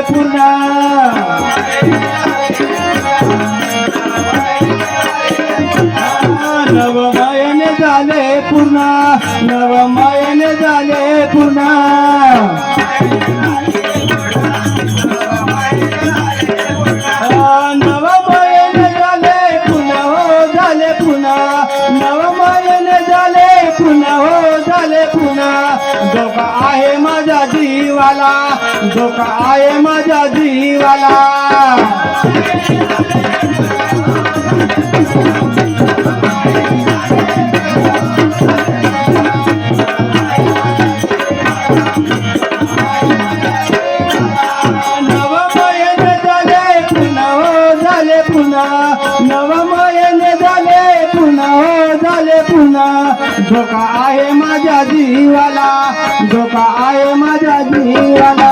पुन्हा नवमयने झाले पुन्हा नवमयने झाले पुन्हा नवमयने झाले पुन्हा हो झाले पुन्हा नवमयने झाले पुन्हा हो झाले पुन्हा धोका आहे माझ्या जीवाला धोका आहे माझ्या जीवाला नवमयने झाले पुन्हा हो झाले पुन्हा नवमयने झाले पुन्हा हो झाले पुन्हा धोका आहे माझ्या जीवाला धोका आहे माझ्या जीवाला